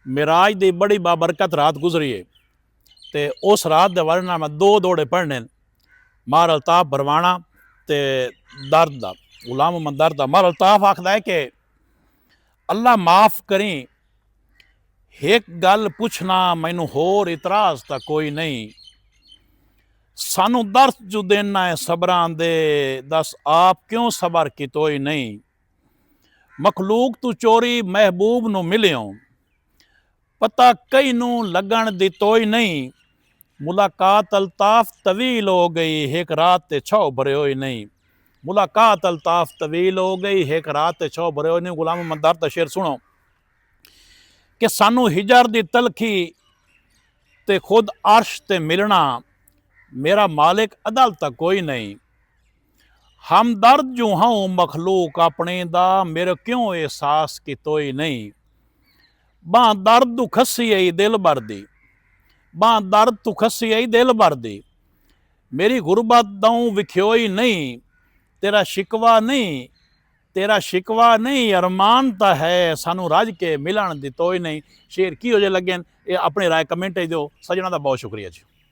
मिराज दी बड़ी बाबरकत रात गुजरी है। तो उस रात के बारे मैं दो दौड़े पढ़ने, मार अल्ताफ बरवाना ते दर्द दा, गुलाम मोहम्मद दर्द दा। मार अल्ताफ आखदा है कि अल्लाह माफ़ करी, एक गल पुछना मैनू होर इतराज तां कोई नहीं, सानू दर्द जो देना है सबरां दे, दस आप क्यों सबर कितोई नहीं। मखलूक तू चोरी महबूब नू मिलियों, पता कई नू लगन दितोई नहीं। मुलाकात अल्ताफ तवील हो गई, एक रात ते छो भरे होई नहीं। मुलाकात अल्ताफ तवील हो गई, एक रात ते छो भरे होई नहीं। गुलाम मोहम्मद दर्द दा शेर सुनो कि सानू हिजर दी तलखी ते खुद अर्श ते मिलना, मेरा मालिक अदल तक कोई नहीं। हम दर्द जो हूँ मखलूक अपने दा, मेरे क्यों एहसास कितोई नहीं। बां दर्द तू खसी आई दिल भर दी, बां दर्द तू खसी आई दिल भर दी। मेरी गुरबत दऊं विख्योई नहीं, तेरा शिकवा नहीं, तेरा शिकवा नहीं, अरमान ता है सानू रज के मिलन दितोई नहीं। शेर की हो जे लगे, अपनी राय कमेंट दो। सजना का बहुत शुक्रिया जी।